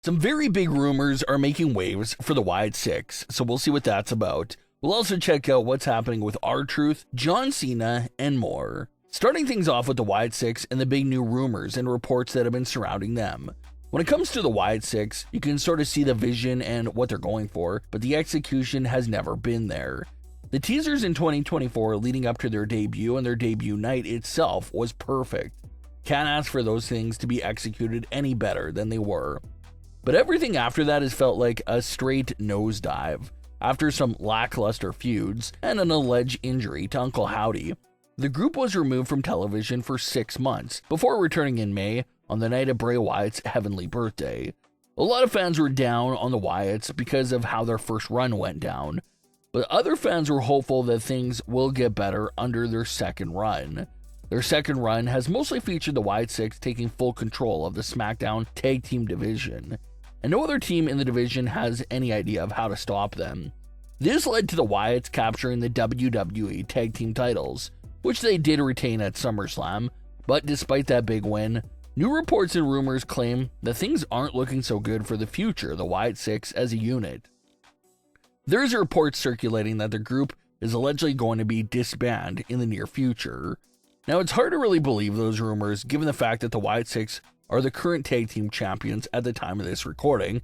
Some very big rumors are making waves for the Wyatts Sicks, so we'll see what that's about. We'll also check out what's happening with R-Truth, John Cena, and more. Starting things off with the Wyatts Sicks and the big new rumors and reports that have been surrounding them. When it comes to the Wyatts Sicks, you can sort of see the vision and what they're going for, but the execution has never been there. The teasers in 2024 leading up to their debut and their debut night itself was perfect. Can't ask for those things to be executed any better than they were. But everything after that has felt like a straight nosedive. After some lackluster feuds and an alleged injury to Uncle Howdy, the group was removed from television for 6 months before returning in May on the night of Bray Wyatt's heavenly birthday. A lot of fans were down on the Wyatts because of how their first run went down, but other fans were hopeful that things will get better under their second run. Their second run has mostly featured the Wyatt Sicks taking full control of the Smackdown tag team division, and no other team in the division has any idea of how to stop them. This led to the Wyatts capturing the WWE tag team titles, which they did retain at SummerSlam, but despite that big win, new reports and rumors claim that things aren't looking so good for the future of the Wyatt Sicks as a unit. There's a report circulating that the group is allegedly going to be disbanded in the near future. Now, it's hard to really believe those rumors given the fact that the Wyatt Sicks are the current tag team champions at the time of this recording,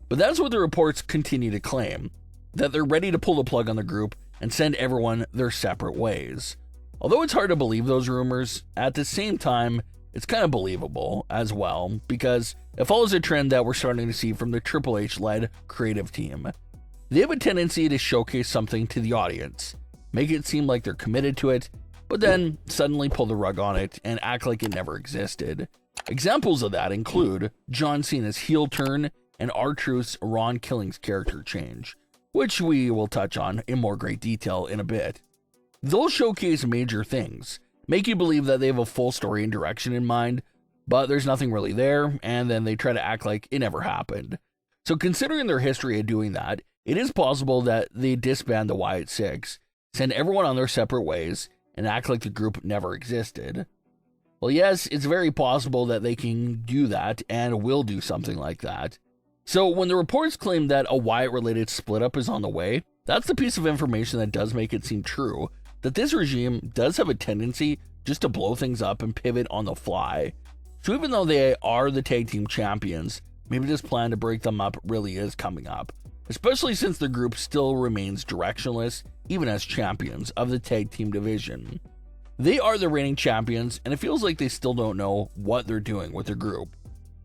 but that's what the reports continue to claim, that they're ready to pull the plug on the group and send everyone their separate ways. Although it's hard to believe those rumors, at the same time, it's kind of believable as well, because it follows a trend that we're starting to see from the Triple H-led creative team. They have a tendency to showcase something to the audience, make it seem like they're committed to it, but then suddenly pull the rug on it and act like it never existed. Examples of that include John Cena's heel turn and R-Truth's Ron Killing's character change, which we will touch on in more great detail in a bit. They'll showcase major things, make you believe that they have a full story and direction in mind, but there's nothing really there, and then they try to act like it never happened. So considering their history of doing that, it is possible that they disband the Wyatt Sicks, send everyone on their separate ways, and act like the group never existed. Well, yes, it's very possible that they can do that and will do something like that. So when the reports claim that a Wyatt-related split-up is on the way, that's the piece of information that does make it seem true, that this regime does have a tendency just to blow things up and pivot on the fly. So even though they are the tag team champions, maybe this plan to break them up really is coming up, especially since the group still remains directionless, even as champions of the tag team division. They are the reigning champions, and it feels like they still don't know what they're doing with their group.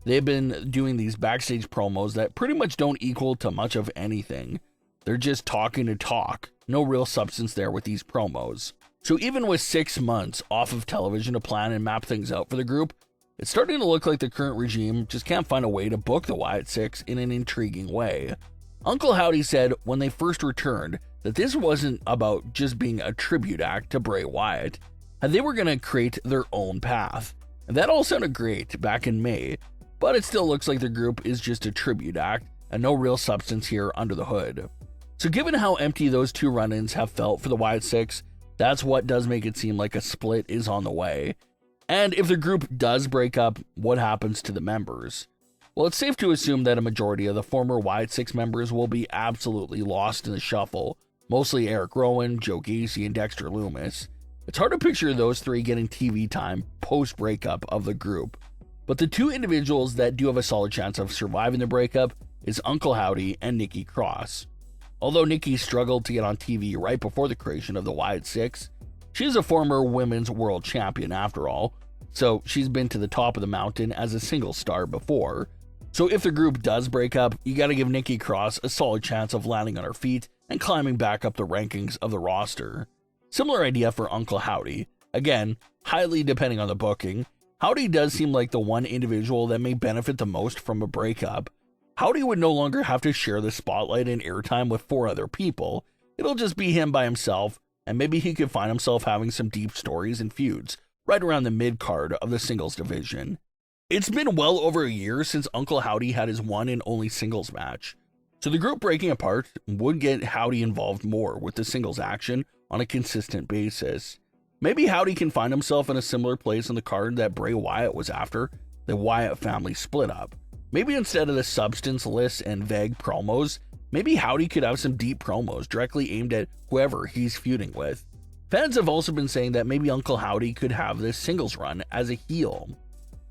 They've been doing these backstage promos that pretty much don't equal to much of anything. They're just talking to talk, no real substance there with these promos. So even with 6 months off of television to plan and map things out for the group, it's starting to look like the current regime just can't find a way to book the Wyatt Sicks in an intriguing way. Uncle Howdy said when they first returned that this wasn't about just being a tribute act to Bray Wyatt, and they were going to create their own path. And that all sounded great back in May, but it still looks like the group is just a tribute act and no real substance here under the hood. So given how empty those 2 run-ins have felt for the Wyatt Sicks, that's what does make it seem like a split is on the way. And if the group does break up, what happens to the members? Well, it's safe to assume that a majority of the former Wyatt Sicks members will be absolutely lost in the shuffle, mostly Erick Rowan, Joe Gacy, and Dexter Lumis. It's hard to picture those 3 getting TV time post-breakup of the group, but the 2 individuals that do have a solid chance of surviving the breakup is Uncle Howdy and Nikki Cross. Although Nikki struggled to get on TV right before the creation of the Wyatt Sicks, she is a former women's world champion after all, so she's been to the top of the mountain as a single star before. So if the group does break up, you gotta give Nikki Cross a solid chance of landing on her feet and climbing back up the rankings of the roster. Similar idea for Uncle Howdy. Again, highly depending on the booking, Howdy does seem like the one individual that may benefit the most from a breakup. Howdy would no longer have to share the spotlight and airtime with 4 other people. It'll just be him by himself, and maybe he could find himself having some deep stories and feuds right around the mid-card of the singles division. It's been well over a year since Uncle Howdy had his one and only singles match, so the group breaking apart would get Howdy involved more with the singles action on a consistent basis. Maybe Howdy can find himself in a similar place on the card that Bray Wyatt was after the Wyatt family split up. Maybe instead of the substance-less and vague promos, maybe Howdy could have some deep promos directly aimed at whoever he's feuding with. Fans have also been saying that maybe Uncle Howdy could have this singles run as a heel.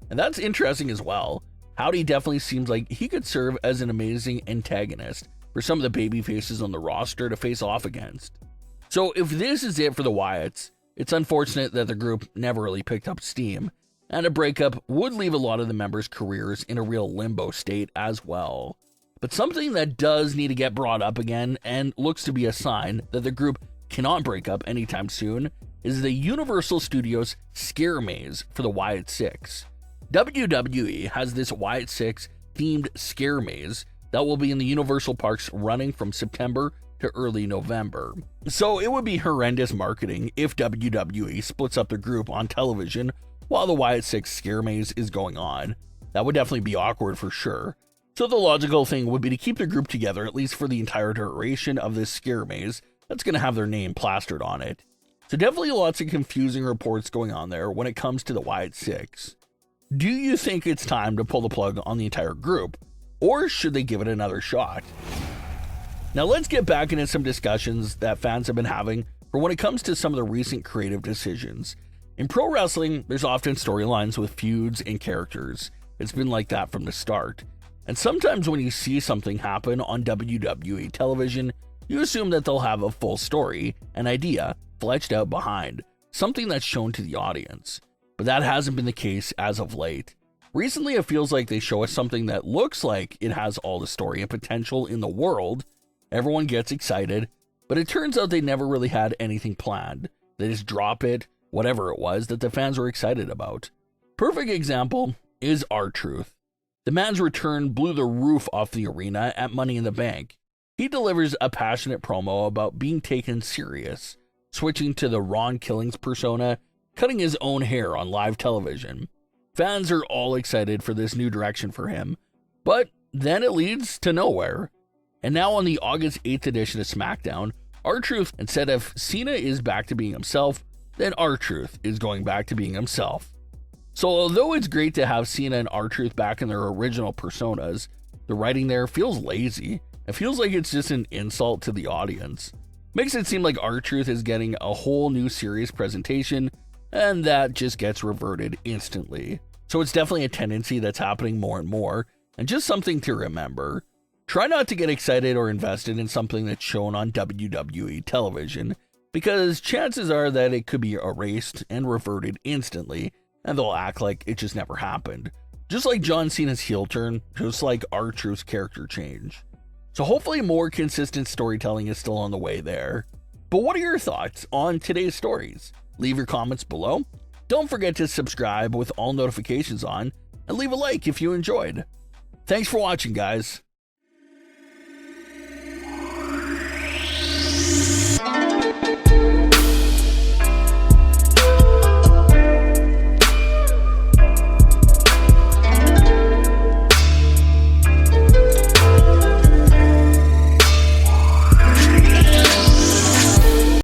And that's interesting as well. Howdy definitely seems like he could serve as an amazing antagonist for some of the baby faces on the roster to face off against. So if this is it for the Wyatts, it's unfortunate that the group never really picked up steam, and a breakup would leave a lot of the members' careers in a real limbo state as well. But something that does need to get brought up again, and looks to be a sign that the group cannot break up anytime soon, is the Universal Studios Scare Maze for the Wyatts Sicks. WWE has this Wyatts Sicks themed Scare Maze that will be in the Universal Parks running from September to early November. So it would be horrendous marketing if WWE splits up the group on television while the Wyatts Sicks Scare Maze is going on. That would definitely be awkward for sure. So the logical thing would be to keep the group together at least for the entire duration of this Scare Maze that's going to have their name plastered on it. So definitely lots of confusing reports going on there when it comes to the Wyatts Sicks. Do you think it's time to pull the plug on the entire group, or should they give it another shot? Now let's get back into some discussions that fans have been having for when it comes to some of the recent creative decisions. In pro wrestling, there's often storylines with feuds and characters. It's been like that from the start. And sometimes when you see something happen on WWE television, you assume that they'll have a full story, an idea, fleshed out behind, something that's shown to the audience. But that hasn't been the case as of late. Recently, it feels like they show us something that looks like it has all the story and potential in the world. Everyone gets excited, but it turns out they never really had anything planned. They just drop it, whatever it was that the fans were excited about. Perfect example is R-Truth. The man's return blew the roof off the arena at Money in the Bank. He delivers a passionate promo about being taken serious, switching to the Ron Killings persona, cutting his own hair on live television. Fans are all excited for this new direction for him, but then it leads to nowhere. And now on the August 8th edition of Smackdown, R-Truth, instead of Cena is back to being himself, then R-Truth is going back to being himself. So although it's great to have Cena and R-Truth back in their original personas, the writing there feels lazy. It feels like it's just an insult to the audience. Makes it seem like R-Truth is getting a whole new serious presentation, and that just gets reverted instantly. So it's definitely a tendency that's happening more and more, and just something to remember. Try not to get excited or invested in something that's shown on WWE television, because chances are that it could be erased and reverted instantly, and they'll act like it just never happened. Just like John Cena's heel turn, just like R-Truth's character change. So hopefully more consistent storytelling is still on the way there. But what are your thoughts on today's stories? Leave your comments below. Don't forget to subscribe with all notifications on, and leave a like if you enjoyed. Thanks for watching, guys.